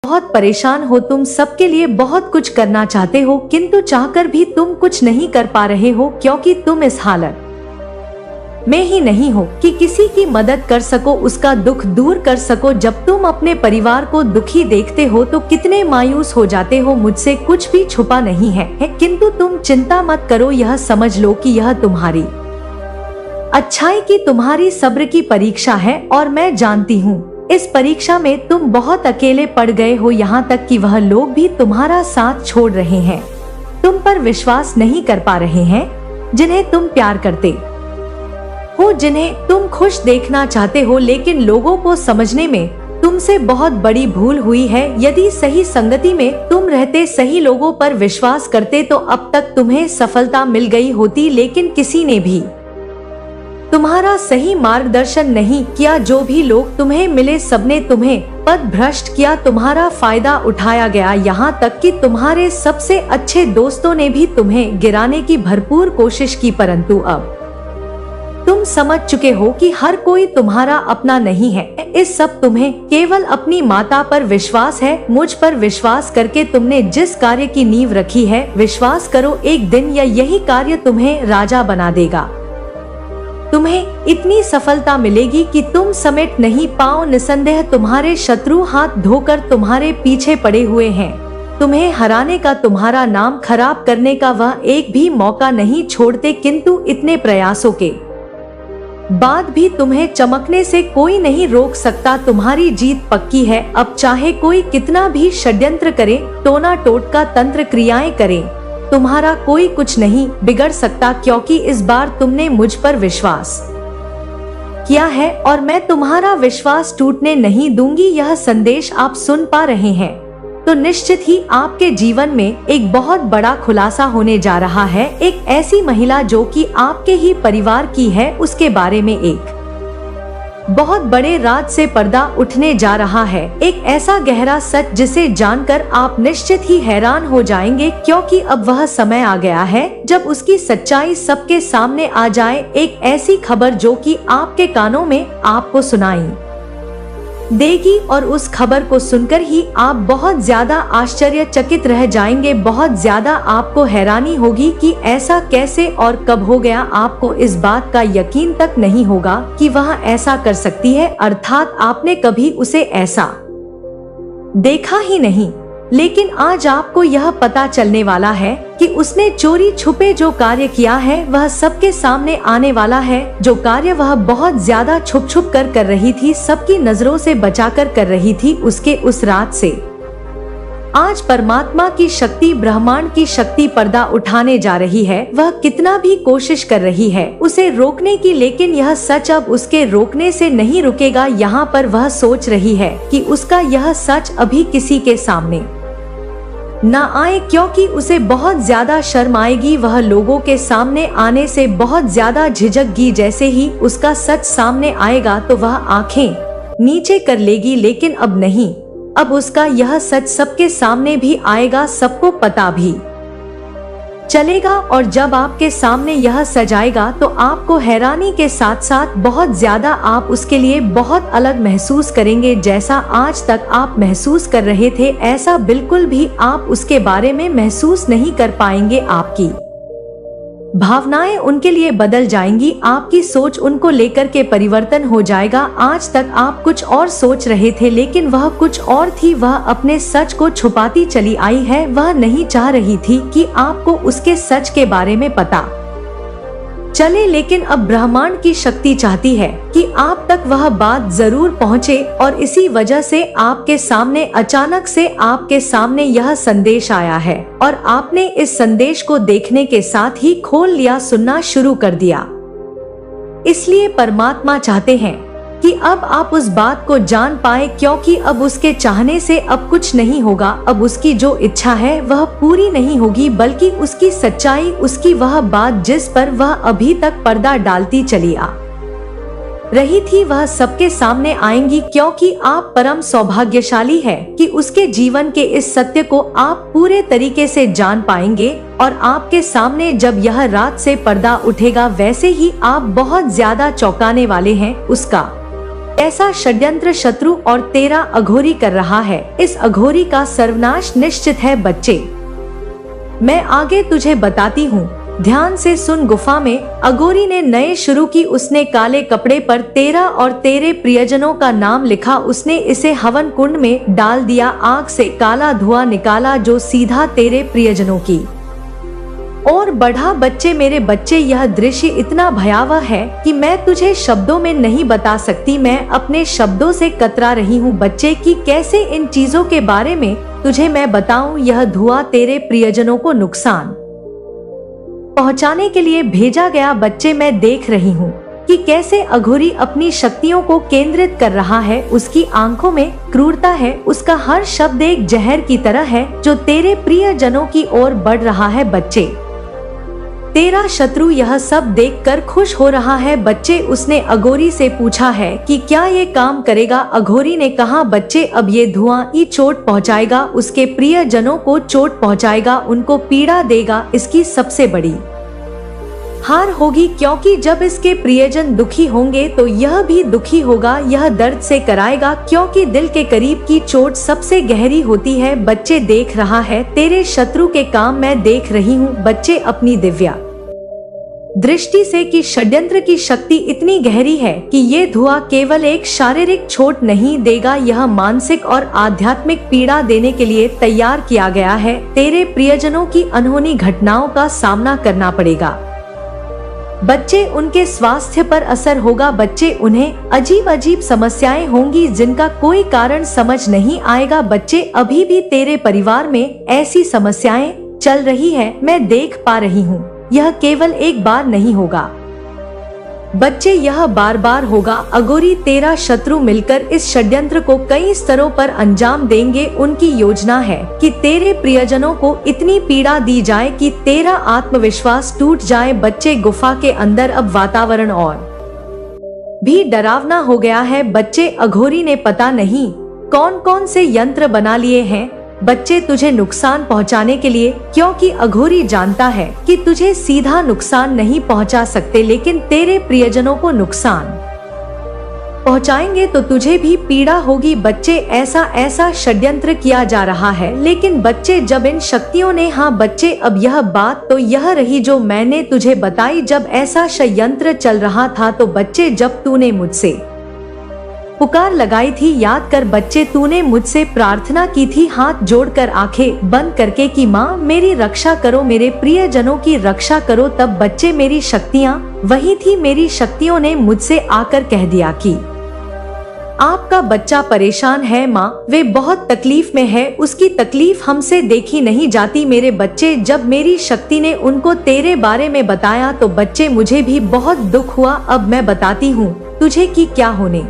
बहुत परेशान हो, तुम सबके लिए बहुत कुछ करना चाहते हो किंतु चाहकर भी तुम कुछ नहीं कर पा रहे हो क्योंकि तुम इस हालत में ही नहीं हो कि किसी की मदद कर सको, उसका दुख दूर कर सको। जब तुम अपने परिवार को दुखी देखते हो तो कितने मायूस हो जाते हो। मुझसे कुछ भी छुपा नहीं है, किंतु तुम चिंता मत करो, यह समझ लो कि यह तुम्हारी अच्छाई की, तुम्हारी सब्र की परीक्षा है और मैं जानती हूँ इस परीक्षा में तुम बहुत अकेले पड़ गए हो, यहाँ तक कि वह लोग भी तुम्हारा साथ छोड़ रहे हैं, तुम पर विश्वास नहीं कर पा रहे हैं, जिन्हें तुम प्यार करते हो, जिन्हें तुम खुश देखना चाहते हो। लेकिन लोगों को समझने में तुमसे बहुत बड़ी भूल हुई है। यदि सही संगति में तुम रहते, सही लोगों पर विश्वास करते तो अब तक तुम्हें सफलता मिल गई होती, लेकिन किसी ने भी तुम्हारा सही मार्गदर्शन नहीं किया। जो भी लोग तुम्हें मिले सबने तुम्हें पथ भ्रष्ट किया, तुम्हारा फायदा उठाया गया, यहाँ तक कि तुम्हारे सबसे अच्छे दोस्तों ने भी तुम्हें गिराने की भरपूर कोशिश की। परंतु अब तुम समझ चुके हो कि हर कोई तुम्हारा अपना नहीं है। इस सब तुम्हें केवल अपनी माता पर विश्वास है, मुझ पर विश्वास करके तुमने जिस कार्य की नींव रखी है, विश्वास करो एक दिन यही कार्य तुम्हें राजा बना देगा। तुम्हें इतनी सफलता मिलेगी कि तुम समेट नहीं पाओ। निसंदेह तुम्हारे शत्रु हाथ धोकर तुम्हारे पीछे पड़े हुए हैं, तुम्हें हराने का, तुम्हारा नाम खराब करने का वह एक भी मौका नहीं छोड़ते, किंतु इतने प्रयासों के बाद भी तुम्हें चमकने से कोई नहीं रोक सकता। तुम्हारी जीत पक्की है। अब चाहे कोई कितना भी षड्यंत्र करे, टोना टोटका तंत्र क्रियाएं करे, तुम्हारा कोई कुछ नहीं बिगड़ सकता, क्योंकि इस बार तुमने मुझ पर विश्वास किया है और मैं तुम्हारा विश्वास टूटने नहीं दूंगी। यह संदेश आप सुन पा रहे हैं तो निश्चित ही आपके जीवन में एक बहुत बड़ा खुलासा होने जा रहा है। एक ऐसी महिला जो कि आपके ही परिवार की है, उसके बारे में एक बहुत बड़े राज से पर्दा उठने जा रहा है। एक ऐसा गहरा सच जिसे जानकर आप निश्चित ही हैरान हो जाएंगे, क्योंकि अब वह समय आ गया है जब उसकी सच्चाई सबके सामने आ जाए। एक ऐसी खबर जो कि आपके कानों में आपको सुनाई देगी और उस खबर को सुनकर ही आप बहुत ज्यादा आश्चर्यचकित रह जाएंगे। बहुत ज्यादा आपको हैरानी होगी कि ऐसा कैसे और कब हो गया। आपको इस बात का यकीन तक नहीं होगा कि वह ऐसा कर सकती है, अर्थात आपने कभी उसे ऐसा देखा ही नहीं। लेकिन आज आपको यह पता चलने वाला है कि उसने चोरी छुपे जो कार्य किया है वह सबके सामने आने वाला है। जो कार्य वह बहुत ज्यादा छुप छुप कर रही थी, सबकी नजरों से बचाकर कर रही थी, उसके उस रात से आज परमात्मा की शक्ति, ब्रह्मांड की शक्ति पर्दा उठाने जा रही है। वह कितना भी कोशिश कर रही है उसे रोकने की, लेकिन यह सच अब उसके रोकने से नहीं रुकेगा। यहाँ पर वह सोच रही है कि उसका यह सच अभी किसी के सामने न आए, क्योंकि उसे बहुत ज्यादा शर्म आएगी। वह लोगों के सामने आने से बहुत ज्यादा झिझकगी। जैसे ही उसका सच सामने आएगा तो वह आंखें नीचे कर लेगी, लेकिन अब नहीं, अब उसका यह सच सबके सामने भी आएगा, सबको पता भी चलेगा। और जब आपके सामने यह सच आएगा तो आपको हैरानी के साथ साथ बहुत ज्यादा आप उसके लिए बहुत अलग महसूस करेंगे। जैसा आज तक आप महसूस कर रहे थे ऐसा बिल्कुल भी आप उसके बारे में महसूस नहीं कर पाएंगे। आपकी भावनाएं उनके लिए बदल जाएंगी, आपकी सोच उनको लेकर के परिवर्तन हो जाएगा। आज तक आप कुछ और सोच रहे थे लेकिन वह कुछ और थी। वह अपने सच को छुपाती चली आई है। वह नहीं चाह रही थी कि आपको उसके सच के बारे में पता चले, लेकिन अब ब्रह्मांड की शक्ति चाहती है कि आप तक वह बात जरूर पहुंचे। और इसी वजह से आपके सामने अचानक से आपके सामने यह संदेश आया है और आपने इस संदेश को देखने के साथ ही खोल लिया, सुनना शुरू कर दिया। इसलिए परमात्मा चाहते हैं कि अब आप उस बात को जान पाए, क्योंकि अब उसके चाहने से अब कुछ नहीं होगा। अब उसकी जो इच्छा है वह पूरी नहीं होगी, बल्कि उसकी सच्चाई, उसकी वह बात जिस पर वह अभी तक पर्दा डालती चली आ रही थी, वह सबके सामने आएंगी। क्योंकि आप परम सौभाग्यशाली है कि उसके जीवन के इस सत्य को आप पूरे तरीके से जान पाएंगे। और आपके सामने जब यह रात से पर्दा उठेगा वैसे ही आप बहुत ज्यादा चौंकाने वाले हैं। उसका ऐसा षड्यंत्र शत्रु और तेरा अघोरी कर रहा है। इस अघोरी का सर्वनाश निश्चित है बच्चे। मैं आगे तुझे बताती हूँ, ध्यान से सुन। गुफा में अघोरी ने नए शुरू की। उसने काले कपड़े पर तेरा और तेरे प्रियजनों का नाम लिखा। उसने इसे हवन कुंड में डाल दिया। आग से काला धुआं निकाला जो सीधा तेरे प्रियजनों की और बढ़ा। बच्चे, मेरे बच्चे, यह दृश्य इतना भयावह है कि मैं तुझे शब्दों में नहीं बता सकती। मैं अपने शब्दों से कतरा रही हूँ बच्चे कि कैसे इन चीजों के बारे में तुझे मैं बताऊं। यह धुआं तेरे प्रियजनों को नुकसान पहुंचाने के लिए भेजा गया बच्चे। मैं देख रही हूँ कि कैसे अघोरी अपनी शक्तियों को केंद्रित कर रहा है। उसकी आंखों में क्रूरता है। उसका हर शब्द एक जहर की तरह है जो तेरे प्रियजनों की ओर बढ़ रहा है बच्चे। तेरा शत्रु यह सब देखकर खुश हो रहा है बच्चे। उसने अघोरी से पूछा है कि क्या ये काम करेगा। अघोरी ने कहा, बच्चे, अब ये धुआं ही चोट पहुंचाएगा, उसके प्रियजनों को चोट पहुंचाएगा, उनको पीड़ा देगा। इसकी सबसे बड़ी हार होगी, क्योंकि जब इसके प्रियजन दुखी होंगे तो यह भी दुखी होगा। यह दर्द से कराएगा, क्योंकि दिल के करीब की चोट सबसे गहरी होती है। बच्चे, देख रहा है तेरे शत्रु के काम मैं देख रही हूँ बच्चे अपनी दिव्या दृष्टि से कि षड्यंत्र की शक्ति इतनी गहरी है कि ये धुआं केवल एक शारीरिक चोट नहीं देगा, यह मानसिक और आध्यात्मिक पीड़ा देने के लिए तैयार किया गया है। तेरे प्रियजनों की अनहोनी घटनाओं का सामना करना पड़ेगा बच्चे। उनके स्वास्थ्य पर असर होगा बच्चे। उन्हें अजीब अजीब समस्याएं होंगी जिनका कोई कारण समझ नहीं आएगा बच्चे। अभी भी तेरे परिवार में ऐसी समस्याएं चल रही है, मैं देख पा रही हूँ। यह केवल एक बार नहीं होगा बच्चे, यह बार बार होगा। अघोरी तेरा शत्रु मिलकर इस षड्यंत्र को कई स्तरों पर अंजाम देंगे। उनकी योजना है कि तेरे प्रियजनों को इतनी पीड़ा दी जाए कि तेरा आत्मविश्वास टूट जाए बच्चे। गुफा के अंदर अब वातावरण और भी डरावना हो गया है बच्चे। अघोरी ने पता नहीं कौन कौन से यंत्र बना लिए हैं बच्चे तुझे नुकसान पहुंचाने के लिए, क्योंकि अघोरी जानता है कि तुझे सीधा नुकसान नहीं पहुंचा सकते, लेकिन तेरे प्रियजनों को नुकसान पहुंचाएंगे तो तुझे भी पीड़ा होगी बच्चे। ऐसा षड्यंत्र किया जा रहा है। लेकिन बच्चे, जब इन शक्तियों ने, हाँ बच्चे, अब यह बात तो यह रही जो मैंने तुझे बताई। जब ऐसा षड्यंत्र चल रहा था तो बच्चे, जब तूने मुझसे पुकार लगाई थी, याद कर बच्चे, तूने मुझसे प्रार्थना की थी हाथ जोड़कर, आंखें बंद करके कि माँ मेरी रक्षा करो, मेरे प्रियजनों की रक्षा करो। तब बच्चे, मेरी शक्तियाँ वही थी। मेरी शक्तियों ने मुझसे आकर कह दिया कि आपका बच्चा परेशान है माँ, वे बहुत तकलीफ में है, उसकी तकलीफ हमसे देखी नहीं जाती। मेरे बच्चे, जब मेरी शक्ति ने उनको तेरे बारे में बताया तो बच्चे मुझे भी बहुत दुख हुआ। अब मैं बताती हूँ तुझे कि क्या होने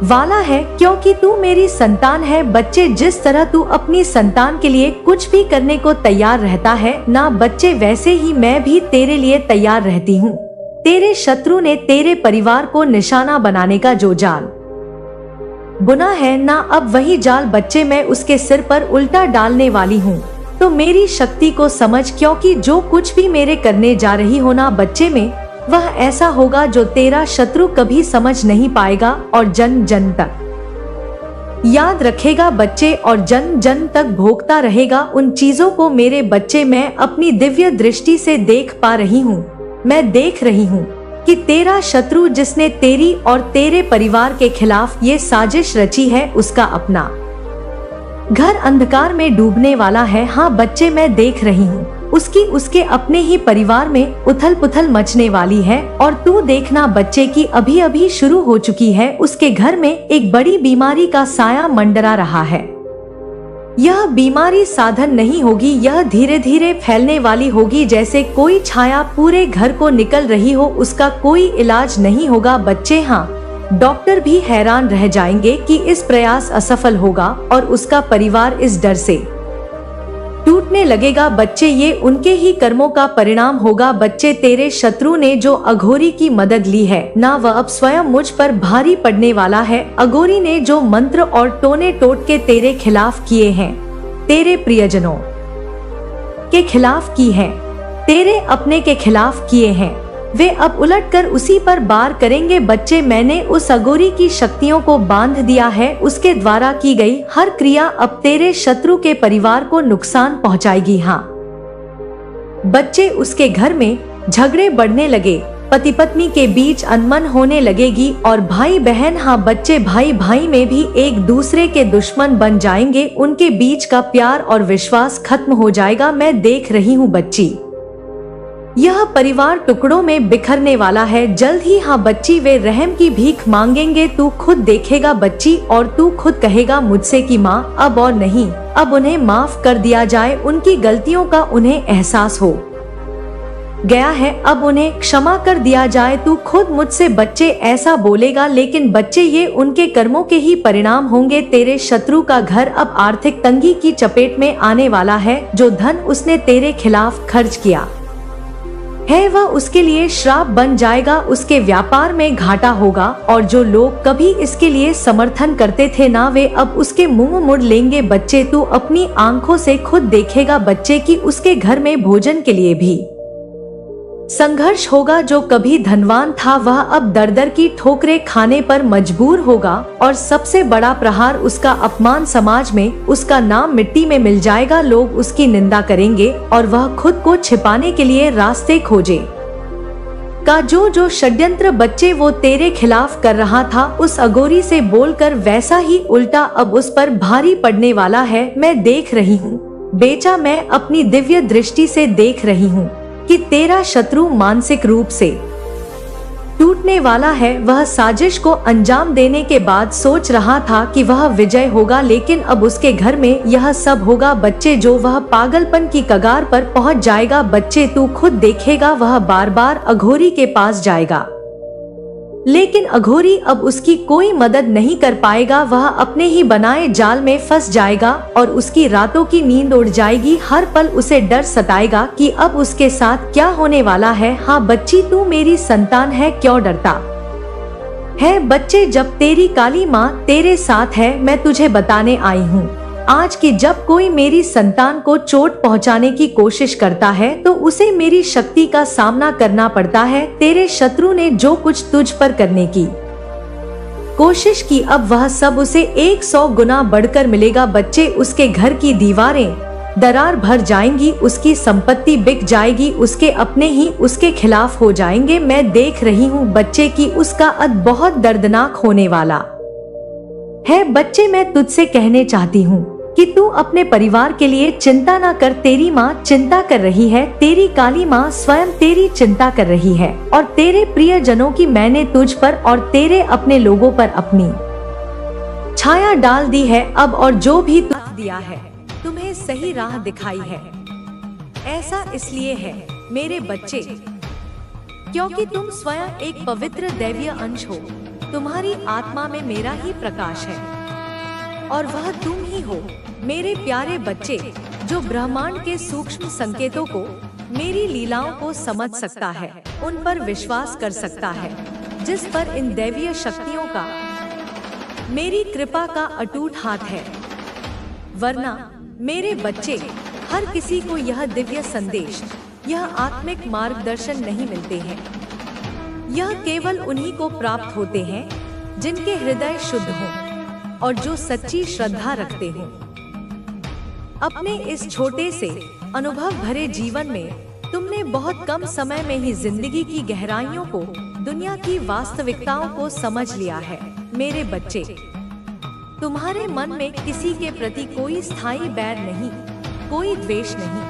वाला है, क्योंकि तू मेरी संतान है बच्चे। जिस तरह तू अपनी संतान के लिए कुछ भी करने को तैयार रहता है ना बच्चे, वैसे ही मैं भी तेरे लिए तैयार रहती हूँ। तेरे शत्रु ने तेरे परिवार को निशाना बनाने का जो जाल बुना है ना, अब वही जाल बच्चे मैं उसके सिर पर उल्टा डालने वाली हूँ। तो मेरी शक्ति को समझ, क्योंकि जो कुछ भी मेरे करने जा रही हो ना बच्चे में, वह ऐसा होगा जो तेरा शत्रु कभी समझ नहीं पाएगा और जन जन तक याद रखेगा बच्चे, और जन जन तक भोगता रहेगा उन चीजों को। मेरे बच्चे, मैं अपनी दिव्य दृष्टि से देख पा रही हूँ। मैं देख रही हूँ कि तेरा शत्रु, जिसने तेरी और तेरे परिवार के खिलाफ ये साजिश रची है, उसका अपना घर अंधकार में डूबने वाला है। हाँ बच्चे, मैं देख रही हूँ उसके अपने ही परिवार में उथल पुथल मचने वाली है। और तू देखना बच्चे की अभी अभी शुरू हो चुकी है। उसके घर में एक बड़ी बीमारी का साया मंडरा रहा है। यह बीमारी साधन नहीं होगी, यह धीरे धीरे फैलने वाली होगी, जैसे कोई छाया पूरे घर को निकल रही हो। उसका कोई इलाज नहीं होगा बच्चे। हाँ, डॉक्टर भी हैरान रह जाएंगे कि इस प्रयास असफल होगा और उसका परिवार इस डर से टूटने लगेगा बच्चे। ये उनके ही कर्मों का परिणाम होगा बच्चे। तेरे शत्रु ने जो अघोरी की मदद ली है ना, वह अब स्वयं मुझ पर भारी पड़ने वाला है। अघोरी ने जो मंत्र और टोने टोटके तेरे खिलाफ किए हैं, तेरे प्रियजनों के खिलाफ की है, तेरे अपने के खिलाफ किए हैं, वे अब उलटकर उसी पर वार करेंगे। बच्चे, मैंने उस अघोरी की शक्तियों को बांध दिया है। उसके द्वारा की गई हर क्रिया अब तेरे शत्रु के परिवार को नुकसान पहुंचाएगी। हाँ बच्चे, उसके घर में झगड़े बढ़ने लगे, पति पत्नी के बीच अनबन होने लगेगी और भाई बहन, हाँ बच्चे, भाई भाई में भी एक दूसरे के दुश्मन बन जाएंगे। उनके बीच का प्यार और विश्वास खत्म हो जाएगा। मैं देख रही हूँ बच्ची, यह परिवार टुकड़ों में बिखरने वाला है जल्द ही। हाँ बच्ची, वे रहम की भीख मांगेंगे। तू खुद देखेगा बच्ची, और तू खुद कहेगा मुझसे कि माँ अब और नहीं, अब उन्हें माफ कर दिया जाए। उनकी गलतियों का उन्हें एहसास हो गया है, अब उन्हें क्षमा कर दिया जाए। तू खुद मुझसे बच्चे ऐसा बोलेगा, लेकिन बच्चे ये उनके कर्मों के ही परिणाम होंगे। तेरे शत्रु का घर अब आर्थिक तंगी की चपेट में आने वाला है। जो धन उसने तेरे खिलाफ खर्च किया है वह उसके लिए श्राप बन जाएगा। उसके व्यापार में घाटा होगा और जो लोग कभी इसके लिए समर्थन करते थे ना, वे अब उसके मुंह मुड़ लेंगे। बच्चे, तू अपनी आंखों से खुद देखेगा बच्चे कि उसके घर में भोजन के लिए भी संघर्ष होगा। जो कभी धनवान था वह अब दर दर की ठोकरें खाने पर मजबूर होगा और सबसे बड़ा प्रहार उसका अपमान। समाज में उसका नाम मिट्टी में मिल जाएगा। लोग उसकी निंदा करेंगे और वह खुद को छिपाने के लिए रास्ते खोजे का जो षड्यंत्र बच्चे वो तेरे खिलाफ कर रहा था, उस अघोरी से बोलकर वैसा ही उल्टा अब उस पर भारी पड़ने वाला है। मैं देख रही हूँ बेटा, मैं अपनी दिव्य दृष्टि से देख रही हूँ कि तेरा शत्रु मानसिक रूप से टूटने वाला है। वह साजिश को अंजाम देने के बाद सोच रहा था कि वह विजय होगा, लेकिन अब उसके घर में यह सब होगा। बच्चे, जो वह पागलपन की कगार पर पहुंच जाएगा। बच्चे, तू खुद देखेगा वह बार बार अघोरी के पास जाएगा, लेकिन अघोरी अब उसकी कोई मदद नहीं कर पाएगा। वह अपने ही बनाए जाल में फंस जाएगा और उसकी रातों की नींद उड़ जाएगी। हर पल उसे डर सताएगा कि अब उसके साथ क्या होने वाला है। हाँ बच्ची, तू मेरी संतान है, क्यों डरता है? बच्चे, जब तेरी काली माँ तेरे साथ है, मैं तुझे बताने आई हूँ आज कि जब कोई मेरी संतान को चोट पहुंचाने की कोशिश करता है तो उसे मेरी शक्ति का सामना करना पड़ता है। तेरे शत्रु ने जो कुछ तुझ पर करने की कोशिश की, अब वह सब उसे 100 गुना बढ़कर मिलेगा। बच्चे, उसके घर की दीवारें दरार भर जाएंगी, उसकी संपत्ति बिक जाएगी, उसके अपने ही उसके खिलाफ हो जाएंगे। मैं देख रही हूँ बच्चे कि उसका अंत बहुत दर्दनाक होने वाला है। बच्चे, मैं तुझसे कहने चाहती हूँ कि तू अपने परिवार के लिए चिंता ना कर। तेरी माँ चिंता कर रही है, तेरी काली माँ स्वयं तेरी चिंता कर रही है और तेरे प्रियजनों की मैंने तुझ पर और तेरे अपने लोगों पर अपनी छाया डाल दी है। अब और जो भी तुझ दिया है, तुम्हें सही राह दिखाई है। ऐसा इसलिए है मेरे बच्चे क्योंकि तुम स्वयं एक पवित्र दैवीय अंश हो। तुम्हारी आत्मा में मेरा ही प्रकाश है और वह तुम ही हो। मेरे प्यारे बच्चे, जो ब्रह्मांड के सूक्ष्म संकेतों को, मेरी लीलाओं को समझ सकता है, उन पर विश्वास कर सकता है, जिस पर इन दैवीय शक्तियों का, मेरी कृपा का अटूट हाथ है। वरना मेरे बच्चे, हर किसी को यह दिव्य संदेश, यह आत्मिक मार्गदर्शन नहीं मिलते हैं। यह केवल उन्हीं को प्राप्त होते हैं जिनके हृदय शुद्ध हों और जो सच्ची श्रद्धा रखते हों। अपने इस छोटे से अनुभव भरे जीवन में तुमने बहुत कम समय में ही जिंदगी की गहराइयों को, दुनिया की वास्तविकताओं को समझ लिया है। मेरे बच्चे, तुम्हारे मन में किसी के प्रति कोई स्थायी बैर नहीं, कोई द्वेष नहीं,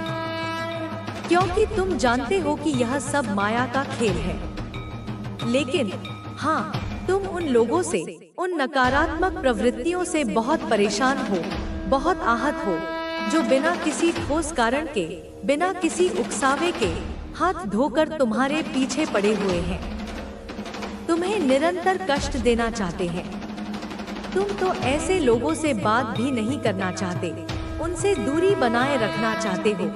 क्योंकि तुम जानते हो कि यह सब माया का खेल है। लेकिन हाँ, तुम उन लोगों से, उन नकारात्मक प्रवृत्तियों से बहुत परेशान हो, बहुत आहत हो, जो बिना किसी ठोस कारण के, बिना किसी उकसावे के हाथ धोकर तुम्हारे पीछे पड़े हुए हैं, तुम्हें निरंतर कष्ट देना चाहते हैं। तुम तो ऐसे लोगों से बात भी नहीं करना चाहते, उनसे दूरी बनाए रखना चाहते हो,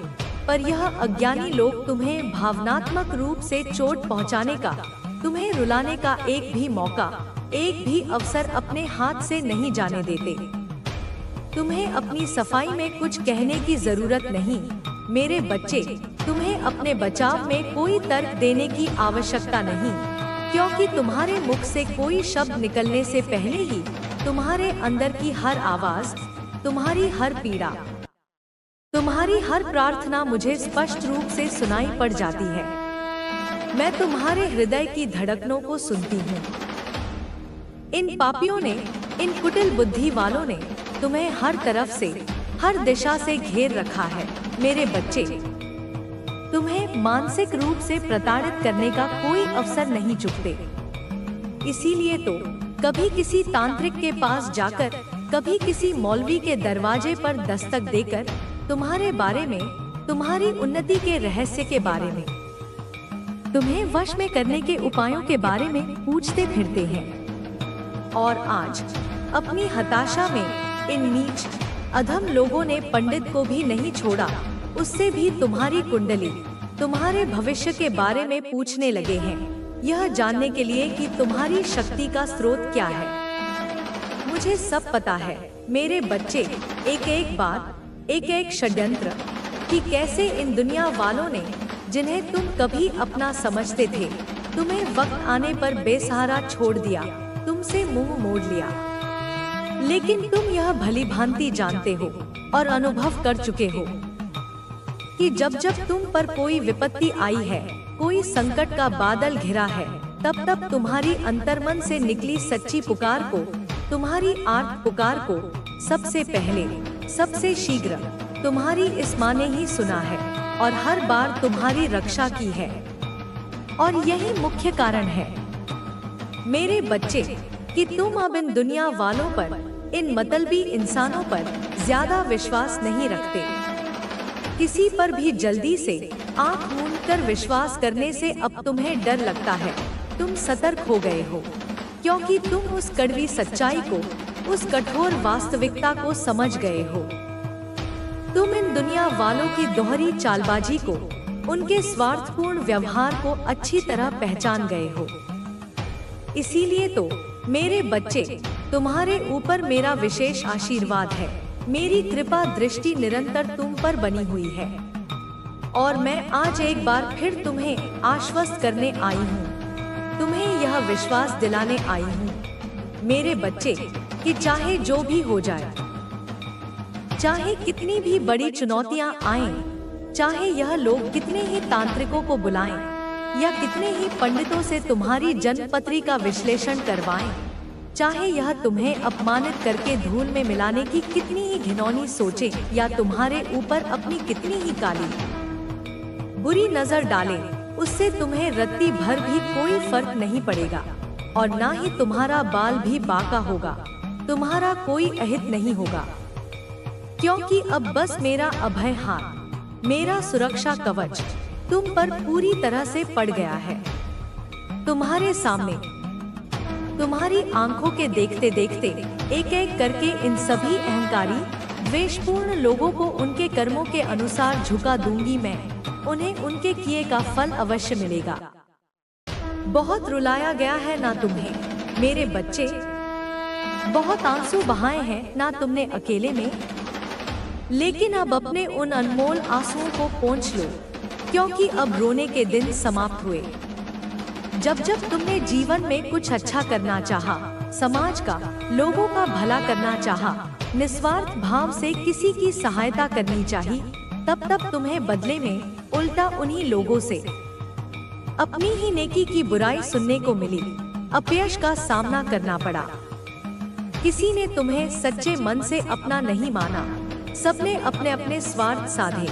पर यह अज्ञानी लोग तुम्हें भावनात्मक रूप से चोट पहुंचाने का, तुम्हें रुलाने का एक भी मौका, एक भी अवसर अपने हाथ से नहीं जाने देते। तुम्हें अपनी सफाई में कुछ कहने की जरूरत नहीं, मेरे बच्चे, तुम्हें अपने बचाव में कोई तर्क देने की आवश्यकता नहीं, क्योंकि तुम्हारे मुख से कोई शब्द निकलने से पहले ही तुम्हारे अंदर की हर आवाज, तुम्हारी हर पीड़ा, तुम्हारी हर प्रार्थना मुझे स्पष्ट रूप से सुनाई पड़ जाती है। मैं तुम्हारे हृदय की धड़कनों को सुनती हूँ। इन पापियों ने, इन कुटिल बुद्धि वालों ने तुम्हें हर तरफ से, हर दिशा से घेर रखा है। मेरे बच्चे, तुम्हें मानसिक रूप से प्रताड़ित करने का कोई अवसर नहीं चुकते। इसीलिए तो कभी किसी तांत्रिक के पास जाकर, कभी किसी मौलवी के दरवाजे पर दस्तक देकर तुम्हारे बारे में, तुम्हारी उन्नति के रहस्य के बारे में, तुम्हें वश में करने के उपायों के बारे में पूछते फिरते हैं। और आज अपनी हताशा में इन नीच अधम लोगों ने पंडित को भी नहीं छोड़ा, उससे भी तुम्हारी कुंडली, तुम्हारे भविष्य के बारे में पूछने लगे हैं, यह जानने के लिए कि तुम्हारी शक्ति का स्रोत क्या है। मुझे सब pता है मेरे बच्चे, एक एक बात, एक एक षड्यंत्र, कि कैसे इन दुनिया वालों ने, जिन्हें तुम कभी अपना समझते थे, तुम्हें वक्त आने पर बेसहारा छोड़ दिया, तुमसे मुंह मोड़ लिया। लेकिन तुम यह भली भांति जानते हो और अनुभव कर चुके हो कि जब जब तुम पर कोई विपत्ति आई है, कोई संकट का बादल घिरा है, तब तब तुम्हारी अंतर्मन से निकली सच्ची पुकार को, तुम्हारी आर्त पुकार को सबसे पहले, सबसे शीघ्र तुम्हारी इस माँ ने ही सुना है और हर बार तुम्हारी रक्षा की है। और यही मुख्य कारण है मेरे बच्चे कि तुम अब इन दुनिया वालों पर, इन मतलबी इंसानों पर ज्यादा विश्वास नहीं रखते। किसी पर भी जल्दी से आंख मूंद कर विश्वास करने से अब तुम्हें डर लगता है। तुम सतर्क हो गए हो, क्योंकि तुम उस कड़वी सच्चाई को, उस कठोर वास्तविकता को समझ गए हो। तुम इन दुनिया वालों की दोहरी चालबाजी को, उनके स्वार्थपूर्ण व्यवहार को अच्छी तरह पहचान गए हो। इसीलिए तो मेरे बच्चे, तुम्हारे ऊपर मेरा विशेष आशीर्वाद है। मेरी कृपा दृष्टि निरंतर तुम पर बनी हुई है और मैं आज एक बार फिर तुम्हें आश्वस्त करने आई हूँ, तुम्हें यह विश्वास दिलाने आई हूँ मेरे बच्चे कि चाहे जो भी हो जाए, चाहे कितनी भी बड़ी चुनौतियाँ आएं, चाहे यह लोग कितने ही तांत्रिकों को बुलाएं या कितने ही पंडितों से तुम्हारी जन्मपत्री का विश्लेषण करवाएं, चाहे यह तुम्हें अपमानित करके धूल में मिलाने की कितनी ही घिनौनी सोचे या तुम्हारे ऊपर अपनी कितनी ही काली बुरी नजर डाले, उससे तुम्हें रत्ती भर भी कोई फर्क नहीं पड़ेगा और ना ही तुम्हारा बाल भी बांका होगा, तुम्हारा कोई अहित नहीं होगा, क्योंकि अब बस मेरा अभय हाथ, मेरा सुरक्षा कवच तुम पर पूरी तरह से पड़ गया है। तुम्हारे सामने, तुम्हारी आंखों के देखते देखते एक एक करके इन सभी अहंकारी, द्वेषपूर्ण लोगों को उनके कर्मों के अनुसार झुका दूंगी मैं। उन्हें उनके किए का फल अवश्य मिलेगा। बहुत रुलाया गया है ना तुम्हें मेरे बच्चे, बहुत आंसू बहाए हैं ना तुमने अकेले में, लेकिन अब अपने उन अनमोल आंसुओं को पोंछ लो, क्योंकि अब रोने के दिन समाप्त हुए। जब जब तुमने जीवन में कुछ अच्छा करना चाहा, समाज का, लोगों का भला करना चाहा, निस्वार्थ भाव से किसी की सहायता करनी चाहिए, तब तब तुम्हें बदले में उल्टा उन्हीं लोगों से अपनी ही नेकी की बुराई सुनने को मिली, अपयश का सामना करना पड़ा। किसी ने तुम्हें सच्चे मन से अपना नहीं माना, सबने अपने अपने स्वार्थ साधे।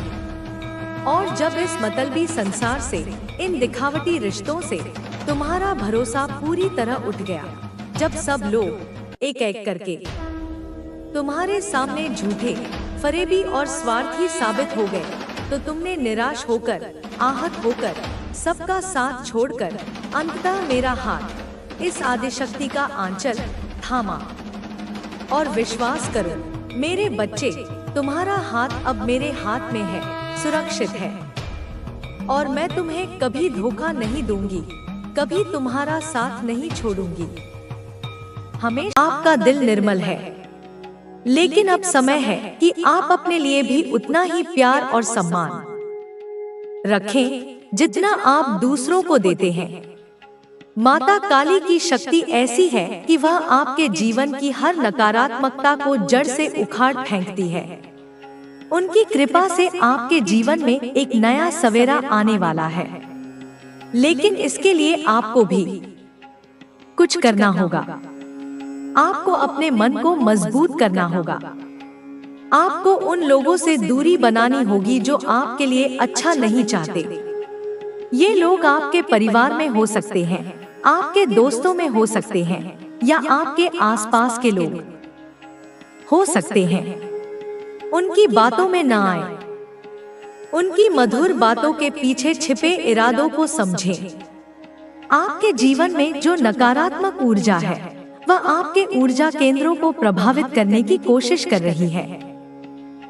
और जब इस मतलबी संसार से, इन दिखावटी रिश्तों से तुम्हारा भरोसा पूरी तरह उठ गया, जब सब लोग एक एक करके तुम्हारे सामने झूठे, फरेबी और स्वार्थी साबित हो गए, तो तुमने निराश होकर, आहत होकर, सबका साथ छोड़कर अंततः मेरा हाथ, इस आदिशक्ति का आंचल थामा। और विश्वास करो मेरे बच्चे, तुम्हारा हाथ अब मेरे हाथ में है, सुरक्षित है, और मैं तुम्हें कभी धोखा नहीं दूंगी, कभी तुम्हारा साथ नहीं छोड़ूंगी। हमेशा आपका दिल निर्मल है, लेकिन अब समय है कि आप अपने लिए भी उतना ही प्यार और सम्मान रखें जितना आप दूसरों को देते हैं। माता काली की शक्ति ऐसी है कि वह आपके जीवन की हर नकारात्मकता को जड़ से उखाड़ फेंकती है। उनकी कृपा से आपके जीवन में एक नया सवेरा आने वाला है, लेकिन इसके लिए आपको भी कुछ करना होगा। आपको अपने मन को मजबूत करना होगा। आपको उन लोगों से दूरी बनानी होगी जो आपके लिए अच्छा नहीं चाहते। ये लोग आपके परिवार में हो सकते हैं, आपके दोस्तों में हो सकते हैं, या आपके आसपास के लोग हो सकते हैं। उनकी बातों में न आए। उनकी मधुर बातों के पीछे छिपे इरादों को समझें। आपके जीवन में जो नकारात्मक ऊर्जा है, वह आपके ऊर्जा केंद्रों को प्रभावित करने की कोशिश कर रही है,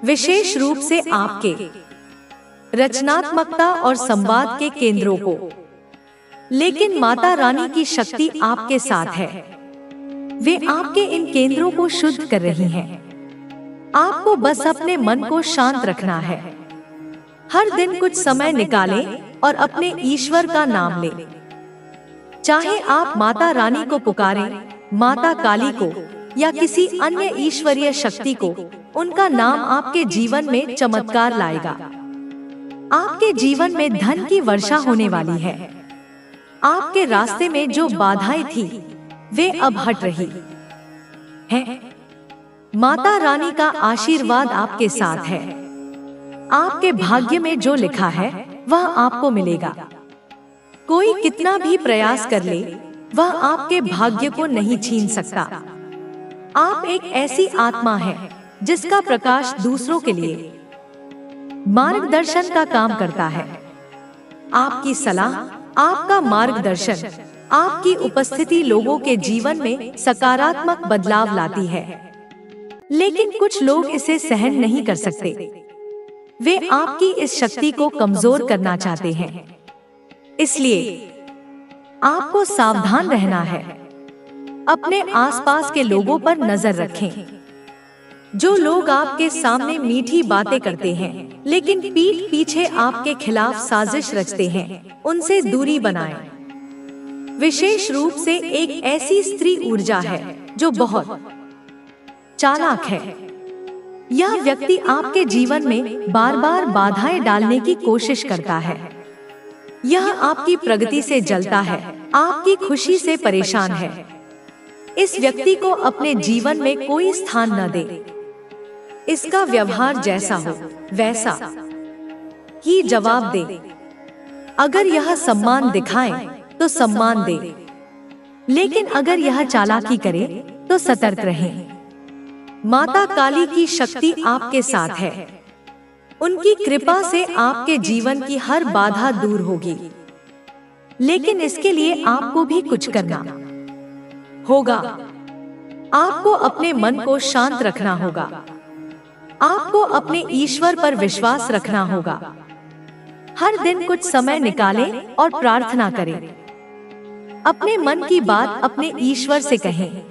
विशेष रूप से आपके रचनात्मकता और संवाद के केंद्रों को। लेकिन माता रानी की शक्ति आपके साथ है। वे आपके इन केंद्रों को शुद्ध कर रही हैं। आपको बस अपने मन को शांत रखना है। हर दिन कुछ समय निकालें और अपने ईश्वर का नाम लें। चाहे आप माता रानी को पुकारें, माता काली को, या किसी अन्य ईश्वरीय शक्ति को, उनका नाम आपके जीवन में चमत्कार लाएगा। आपके जीवन में धन की वर्षा होने वाली है। आपके रास्ते में जो बाधाएं थी, वे अब हट रही हैं। माता रानी का आशीर्वाद आपके साथ है। आपके भाग्य में जो लिखा है, वह आपको मिलेगा। कोई कितना भी प्रयास कर ले, वह आपके भाग्य को नहीं छीन सकता। आप एक ऐसी आत्मा है जिसका प्रकाश दूसरों के लिए मार्गदर्शन का काम करता है। आपकी सलाह, आपका मार्गदर्शन, आपकी उपस्थिति लोगों के जीवन में सकारात्मक बदलाव लाती है। लेकिन कुछ लोग इसे सहन नहीं कर सकते। वे आपकी इस शक्ति को कमजोर करना चाहते हैं। इसलिए आपको सावधान रहना है। अपने आसपास के लोगों पर नजर रखें। जो लोग आपके सामने मीठी बातें करते हैं, लेकिन पीठ पीछे आपके खिलाफ साजिश रचते हैं, उनसे दूरी बनाएं। विशेष रूप से एक ऐसी स्त्री ऊर्जा है जो बहुत चालाक है। यह व्यक्ति आपके जीवन में बार बार बाधाएं डालने की कोशिश करता है। यह आपकी प्रगति से जलता है, आपकी खुशी से परेशान है। इस व्यक्ति को अपने जीवन में कोई स्थान न दे। इसका व्यवहार जैसा हो वैसा ही जवाब दे। अगर यह सम्मान दिखाए तो सम्मान दे, लेकिन अगर यह चालाकी करे तो सतर्क रहें। माता काली की शक्ति आपके साथ है। उनकी कृपा से आपके जीवन की हर बाधा दूर होगी, लेकिन इसके लिए आपको भी कुछ करना होगा। आपको अपने मन को शांत रखना होगा। आपको अपने ईश्वर पर विश्वास रखना होगा। हर दिन कुछ समय निकालें और प्रार्थना करें। अपने मन की बात अपने ईश्वर से कहें।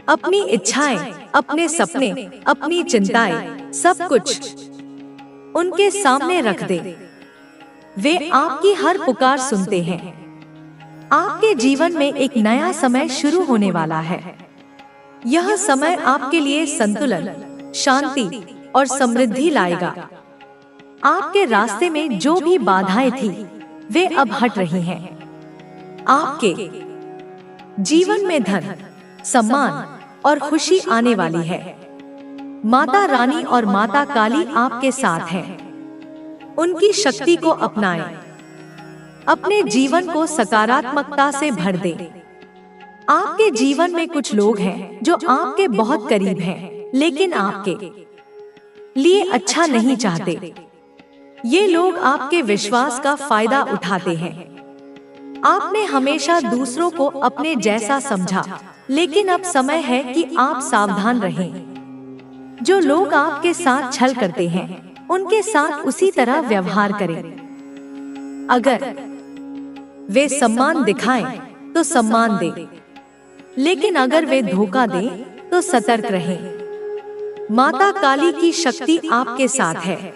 अपनी इच्छाएं, अपने सपने, अपनी चिंताएं, सब कुछ उनके सामने रख दे। वे आपकी हर पुकार सुनते हैं। आपके जीवन में एक नया समय शुरू होने वाला है। यह समय आपके लिए संतुलन, शांति और समृद्धि लाएगा। आपके रास्ते में जो भी बाधाएं थी, वे अब हट रही हैं। आपके जीवन में धन, सम्मान और खुशी आने वाली है। माता रानी और माता काली आपके साथ हैं। उनकी शक्ति को अपनाएं। अपने जीवन को सकारात्मकता से भर दें। आपके जीवन में कुछ लोग हैं जो आपके बहुत करीब हैं, लेकिन आपके लिए अच्छा नहीं चाहते। ये लोग आपके विश्वास का फायदा उठाते हैं। आपने हमेशा दूसरों को अपने जैसा समझा, लेकिन अब समय है कि आप सावधान रहें। जो लोग आपके साथ छल करते हैं, उनके साथ उसी तरह व्यवहार करें। अगर वे सम्मान दिखाएं, तो सम्मान दें, लेकिन अगर वे धोखा दें, तो सतर्क रहें। माता काली की शक्ति आपके साथ है।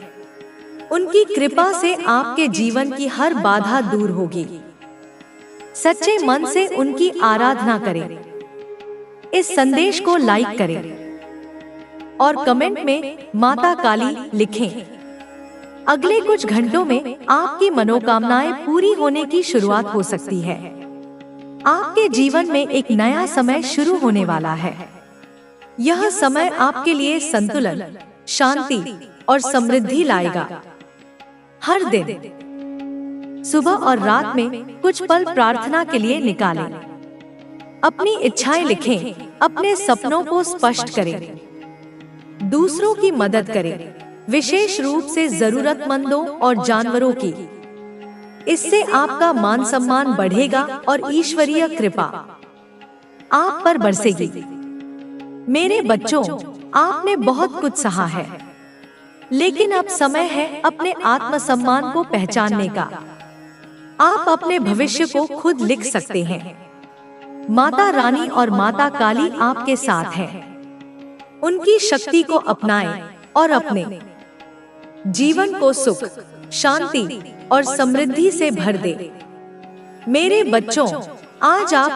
उनकी कृपा से आपके जीवन की हर बाधा दूर होगी। सच्चे मन से उनकी आराधना करें। इस संदेश को लाइक करें और कमेंट में माता काली लिखें। अगले कुछ घंटों में आपकी मनोकामनाएं पूरी होने की शुरुआत हो सकती है। आपके जीवन में एक नया समय शुरू होने वाला है। यह समय आपके लिए संतुलन, शांति और समृद्धि लाएगा। हर दिन सुबह और रात में कुछ पल प्रार्थना के लिए निकालें। अपनी इच्छाएं लिखें, अपने सपनों को स्पष्ट करें, दूसरों की मदद करें, विशेष रूप से जरूरतमंदों और जानवरों की। इससे आपका मान सम्मान बढ़ेगा और ईश्वरीय कृपा आप पर बरसेगी। मेरे बच्चों, आपने बहुत कुछ सहा है, लेकिन अब समय है अपने आत्मसम्मान को पहचानने का। आप अपने भविष्य को खुद लिख सकते हैं। माता रानी और माता काली आपके साथ हैं। उनकी शक्ति को अपनाएं और अपने जीवन को सुख, शांति और समृद्धि से भर दें। मेरे बच्चों, आज आप